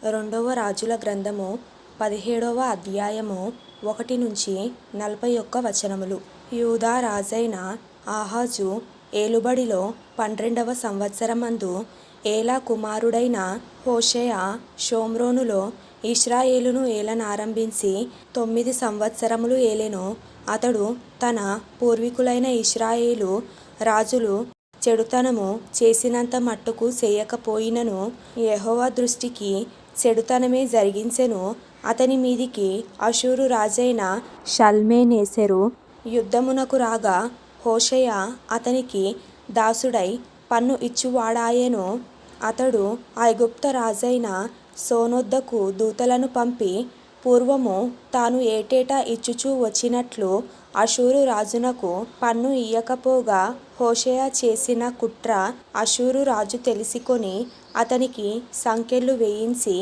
రెండవ రాజుల గ్రంథము 17వ అధ్యాయము 1-41 వచనములు. యూదా రాజైన ఆహాజు ఏలుబడిలో 12వ సంవత్సరమందు ఏలా కుమారుడైన హోషేయ షోమ్రోనులో ఇశ్రాయేలును ఏలనారంభించి 9 సంవత్సరములు ఏలెను. అతడు తన పూర్వీకులైన ఇశ్రాయేలు రాజులు చెడుతనము చేసినంత మట్టుకు చేయకపోయినను యెహోవా దృష్టికి చెడుతనమే జరిగించెను. అతని మీదికి అషూరు రాజైన షల్మనేసెరు యుద్ధమునకు రాగా హోషేయ అతనికి దాసుడై పన్ను ఇచ్చువాడాయెను. అతడు ఐగుప్త రాజైన సోనొద్దకు దూతలను పంపి పూర్వము తాను ఏటేటా ఇచ్చుచూ వచ్చినట్లు అషూరు రాజునకు పన్ను ఇయ్యకపోగా హోషేయ చేసిన కుట్ర అషూరు రాజు తెలిసికొని అతనికి సంకెళ్ళు వేయించి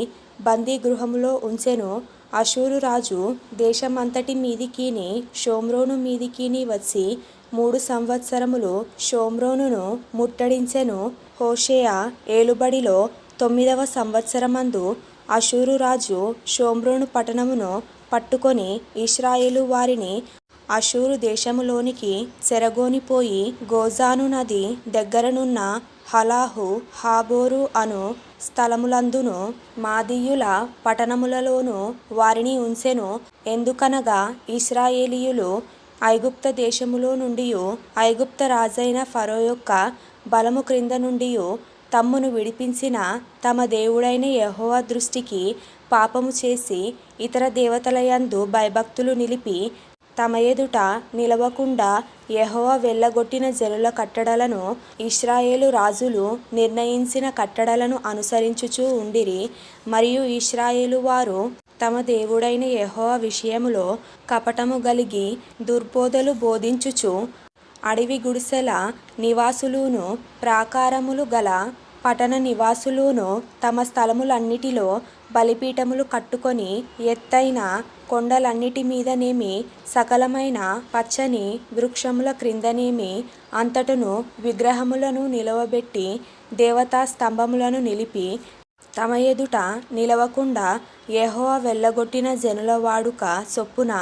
బందీగృహములో ఉంచెను. అషూరు రాజు దేశమంతటి మీదికిని షోమ్రోను మీదికిని వచ్చి 3 సంవత్సరములు షోమ్రోనును ముట్టడించెను. హోషేయ ఏలుబడిలో 9వ సంవత్సరమందు అషూరు రాజు షోమ్రోను పట్టణమును పట్టుకొని ఇశ్రాయేలు వారిని అషూరు దేశములోనికి చెరగొనిపోయి గోజాను నది దగ్గరనున్న హలాహు హాబోరు అను స్థలములందును మాదీయుల పట్టణములలోను వారిని ఉంచెను. ఎందుకనగా ఇశ్రాయేలీయులు ఐగుప్త దేశములో నుండియు ఐగుప్త రాజైన ఫరో యొక్క బలము క్రింద నుండియు తమ్మును విడిపించిన తమ దేవుడైన యెహోవా దృష్టికి పాపము చేసి ఇతర దేవతల యందు భయభక్తులు నిలిపి తమ ఎదుట నిలవకుండా యెహోవా వెళ్ళగొట్టిన జనుల కట్టడలను ఇశ్రాయేలు రాజులు నిర్ణయించిన కట్టడలను అనుసరించుచూ ఉండిరి. మరియు ఇశ్రాయేలు వారు తమ దేవుడైన యెహోవా విషయములో కపటము గలిగి దుర్బోధలు బోధించుచు అడవి గుడిసెల నివాసులును ప్రాకారములు గల పట్టణ నివాసులును తమ స్థలములన్నిటిలో బలిపీఠములు కట్టుకొని ఎత్తైన కొండలన్నిటి మీదనేమి సకలమైన పచ్చని వృక్షముల క్రిందనేమి అంతటను విగ్రహములను నిలవబెట్టి దేవతా స్తంభములను నిలిపి తమ ఎదుట నిలవకుండా యెహోవా వెళ్ళగొట్టిన జనుల వాడుక చొప్పున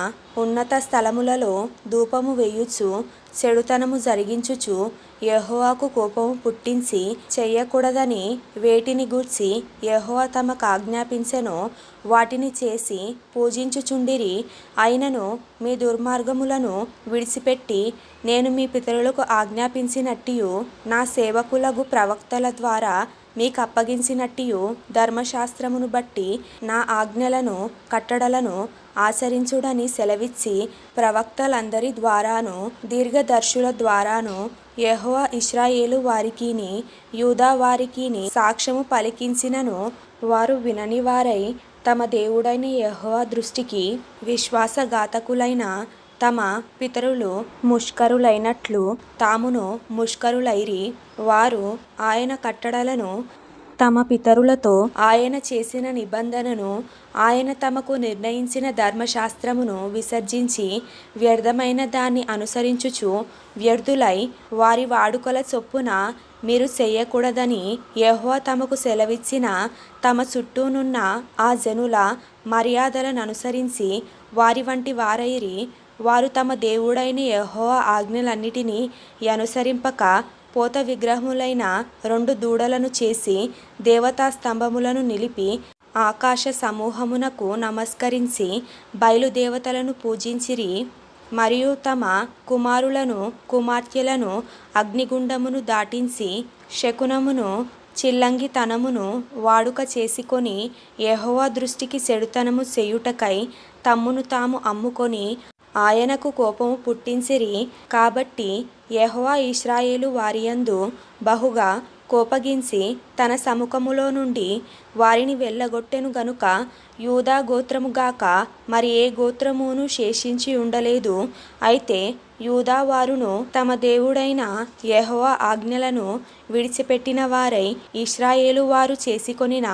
ఉన్నత స్థలములలో ధూపము వేయుచు చెడుతనము జరిగించుచు యెహోవాకు కోపము పుట్టించి చెయ్యకూడదని వేటిని గూర్చి యెహోవా తమకు ఆజ్ఞాపించెనో వాటిని చేసి పూజించుచుండిరి. అయినను మీ దుర్మార్గములను విడిచిపెట్టి నేను మీ పితరులకు ఆజ్ఞాపించినట్టియు నా సేవకులగు ప్రవక్తల ద్వారా మీకు అప్పగించినట్టియు ధర్మశాస్త్రమును బట్టి నా ఆజ్ఞలను కట్టడలను ఆచరించుడని సెలవిచ్చి ప్రవక్తలందరి ద్వారాను దీర్ఘదర్శుల ద్వారాను యెహోవా ఇశ్రాయేలు వారికిని యూదా వారికిని సాక్ష్యము పలికించినను వారు వినని వారై తమ దేవుడైన యెహోవా దృష్టికి విశ్వాసఘాతకులైన తమ పితరులు ముష్కరులైనట్లు తామును ముష్కరులైరి. వారు ఆయన కట్టడలను తమ పితరులతో ఆయన చేసిన నిబంధనను ఆయన తమకు నిర్ణయించిన ధర్మశాస్త్రమును విసర్జించి వ్యర్థమైన దాన్ని అనుసరించుచు వ్యర్థులై వారి వాడుకల చొప్పున మీరు చెయ్యకూడదని యెహోవా తమకు సెలవిచ్చిన తమ చుట్టూనున్న ఆ జనుల మర్యాదలను అనుసరించి వారి వంటి వారైరి. వారు తమ దేవుడైన యెహోవా ఆజ్ఞలన్నిటినీ అనుసరింపక పోత విగ్రహములైన 2 దూడలను చేసి దేవతా స్తంభములను నిలిపి ఆకాశ సమూహమునకు నమస్కరించి బయలుదేవతలను పూజించిరి. మరియు తమ కుమారులను కుమార్తెలను అగ్నిగుండమును దాటించి శకునమును చిల్లంగితనమును వాడుక చేసుకొని యెహోవా దృష్టికి చెడుతనము చేయుటకై తమ్మును తాము అమ్ముకొని ఆయనకు కోపము పుట్టించిరి. కాబట్టి యెహోవా ఇశ్రాయేలు వారియందు బహుగా కోపగించి తన సముఖములో నుండి వారిని వెళ్ళగొట్టెను గనుక యూదా గోత్రము గాక మరి ఏ గోత్రమును శేషించి ఉండలేదు. అయితే యూదా వారును తమ దేవుడైన యెహోవా ఆజ్ఞలను విడిచిపెట్టిన వారై ఇశ్రాయేలు వారు చేసుకొనిన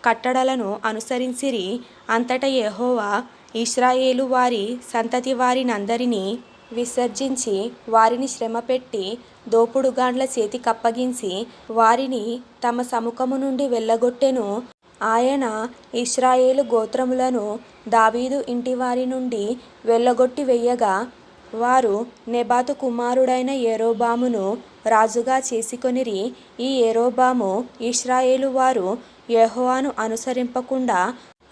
కట్టడలను అనుసరించిరి. అంతటా యెహోవా ఇశ్రాయేలు వారి సంతతి వారినందరినీ విసర్జించి వారిని శ్రమపెట్టి దోపుడుగాండ్ల చేతికప్పగించి వారిని తమ సముఖము నుండి వెళ్ళగొట్టెను. ఆయన ఇశ్రాయేలు గోత్రములను దావీదు ఇంటివారి నుండి వెళ్ళగొట్టి వెయ్యగా, వారు నెబాతు కుమారుడైన యరొబామును రాజుగా చేసుకొనిరి. ఈ యరొబాము ఇశ్రాయేలు వారు యెహోవాను అనుసరింపకుండా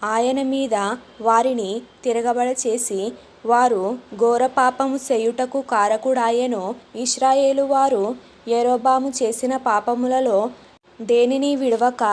ఆయన మీద వారిని తిరగబడచేసి, వారు ఘోర పాపము చేయుటకు కారకుడాయెను. ఇశ్రాయేలు వారు యరొబాము చేసిన పాపములలో దేనిని విడువక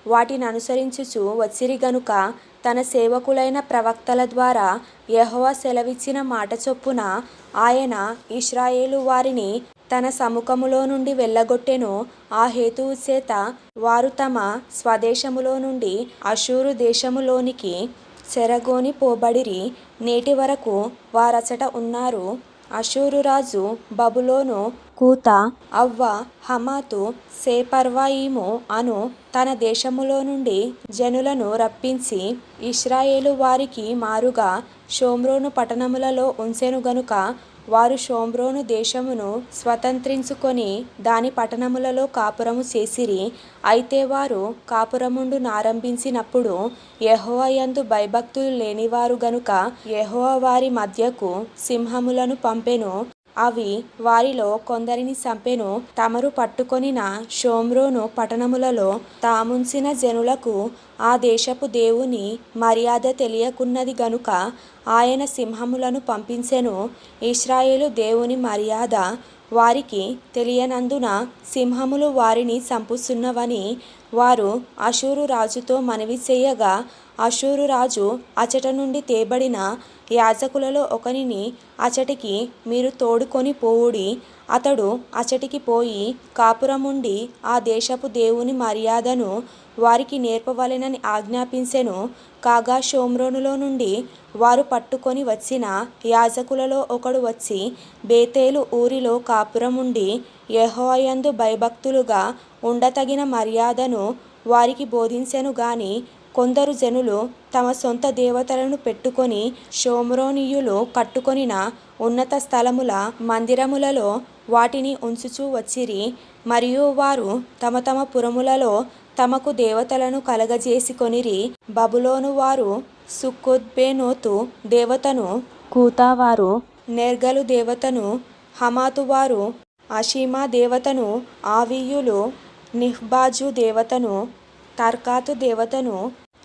వాటిననుసరించుచు వచ్చిరి గనుక, తన సేవకులైన ప్రవక్తల ద్వారా యెహోవా సెలవిచ్చిన మాట చొప్పున ఆయన ఇశ్రాయేలు వారిని తన సముఖములో నుండి వెళ్ళగొట్టెను. ఆ హేతువు చేత వారు తమ స్వదేశములో నుండి అష్షూరు దేశములోనికి చెరగొని పోబడిరి. నేటి వరకు వారచట ఉన్నారు. అష్షూరు రాజు బబులోను, కూత, అవ్వ, హమాతు, సెపర్వయీము అను తన దేశములో నుండి జనులను రప్పించి ఇశ్రాయేలు వారికి మారుగా షోమ్రోను పట్టణములలో ఉంచెను గనుక, వారు షోమ్రోను దేశమును స్వతంత్రించుకొని దాని పట్టణములలో కాపురము చేసిరి. అయితే వారు కాపురముండు నారంభించినప్పుడు యెహోవా యందు భయభక్తులు లేనివారు గనుక, యెహోవా వారి మధ్యకు సింహములను పంపెను. అవి వారిలో కొందరిని చంపెను. తమరు పట్టుకొనిన షోమ్రోను పట్టణములలో తాముంచిన జనులకు ఆ దేశపు దేవుని మర్యాద తెలియకున్నది గనుక ఆయన సింహములను పంపించెను. ఇశ్రాయేలు దేవుని మర్యాద వారికి తెలియనందున సింహములు వారిని చంపుచున్నవని వారు అష్షూరు రాజుతో మనవి చేయగా, అష్షూరు రాజు అచట నుండి తేబడిన యాజకులలో ఒకనిని అచటికి మీరు తోడుకొని పోవుడి. అతడు అచటికి పోయి కాపురముండి ఆ దేశపు దేవుని మర్యాదను వారికి నేర్పవలెనని ఆజ్ఞాపించెను. కాగా షోమ్రోనులో నుండి వారు పట్టుకొని వచ్చిన యాజకులలో ఒకడు వచ్చి బేతేలు ఊరిలో కాపురముండి యెహోవా యందు భయభక్తులుగా ఉండతగిన మర్యాదను వారికి బోధించెను గాని, కొందరు జనులు తమ సొంత దేవతలను పెట్టుకొని షోమ్రోనీయులు కట్టుకొనిన ఉన్నత స్థలముల మందిరములలో వాటిని ఉంచుచూ వచ్చిరి. మరియు వారు తమ తమ పురములలో తమకు దేవతలను కలగజేసికొనిరి. బబులోను వారు సుక్కోత్బెనోతు దేవతను, కూతావారు నెర్గలు దేవతను, హమాతు వారు అషీమా దేవతను, ఆవీయులు నిహ్బాజు దేవతను, తర్కాతు దేవతను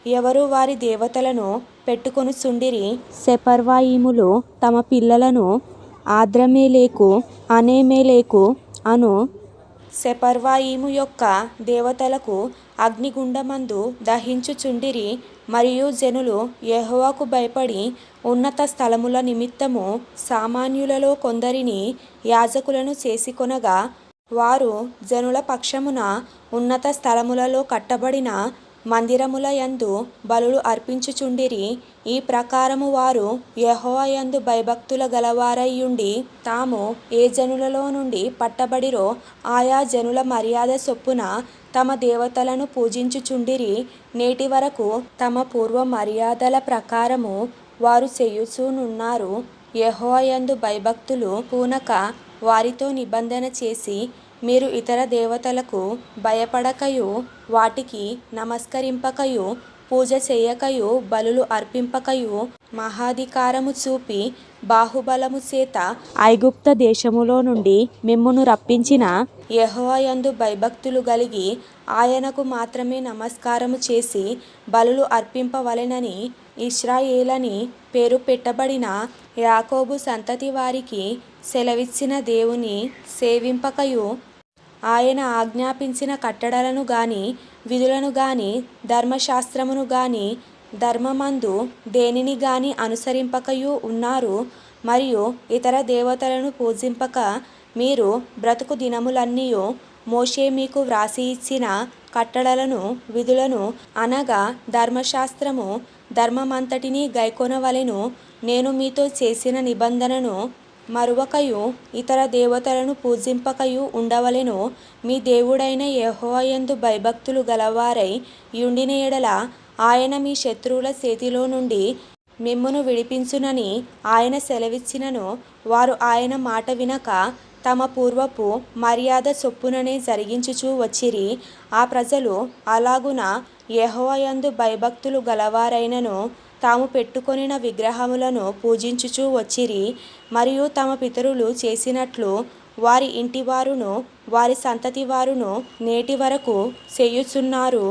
ఎవరు వారి దేవతలను పెట్టుకొనుచుండిరి. సెపర్వయీములు తమ పిల్లలను ఆద్రమేలెకు, అనేమెలెకు అను సెపర్వయీము యొక్క దేవతలకు అగ్నిగుండమందు దహించుచుండిరి. మరియు జనులు యెహోవాకు భయపడి ఉన్నత స్థలముల నిమిత్తము సామాన్యులలో కొందరిని యాజకులను చేసుకొనగా, వారు జనుల పక్షమున ఉన్నత స్థలములలో కట్టబడిన మందిరముల యందు బలులు అర్పించుచుండిరి. ఈ ప్రకారము వారు యెహోవా యందు భయభక్తుల గలవారయ్యుండి తాము ఏ జనులలో నుండి పట్టబడిరో ఆయా జనుల మర్యాద చొప్పున తమ దేవతలను పూజించుచుండిరి. నేటి వరకు తమ పూర్వ మర్యాదల ప్రకారము వారు చేయుచూనున్నారు. యెహోవా యందు భయభక్తులు పూనక వారితో నిబంధన చేసి, మీరు ఇతర దేవతలకు భయపడకయు వాటికి నమస్కరింపకయు పూజ చేయకయు బలులు అర్పింపకయు మహాధికారము చూపి బాహుబలము చేత ఐగుప్త దేశములో నుండి మిమ్మును రప్పించిన యెహోవా యందు భయభక్తులు గలిగి ఆయనకు మాత్రమే నమస్కారము చేసి బలులు అర్పింపవలెనని ఇశ్రాయేలని పేరు పెట్టబడిన యాకోబు సంతతి వారికి సెలవిచ్చిన దేవుని సేవింపకయు ఆయన ఆజ్ఞాపించిన కట్టడలను గాని విధులను గాని ధర్మశాస్త్రమును గాని ధర్మమందు దేనిని గాని అనుసరింపకయు ఉన్నారు. మరియు ఇతర దేవతలను పూజింపక మీరు బ్రతుకు దినములన్నీయు మోషే మీకు వ్రాసి ఇచ్చిన కట్టడలను విధులను అనగా ధర్మశాస్త్రము ధర్మమంతటిని గైకొనవలెను. నేను మీతో చేసిన నిబంధనను మరువకయు ఇతర దేవతలను పూజింపకయు ఉండవలెను. మీ దేవుడైన యెహోవా యందు భయభక్తులు గలవారై యుండిన ఎడల ఆయన మీ శత్రువుల చేతిలో నుండి మిమ్మును విడిపించునని ఆయన సెలవిచ్చినను వారు ఆయన మాట వినక తమ పూర్వపు మర్యాద చొప్పుననే జరిగించుచూ వచ్చిరి. ఆ ప్రజలు అలాగున యెహోవా యందు భయభక్తులు గలవారైనను తాము పెట్టుకొనిన విగ్రహములను పూజించుచూ వచ్చిరి. మరియు తమ పితరులు చేసినట్లు వారి ఇంటివారును వారి సంతతి వారును నేటి వరకు చేయుచున్నారు.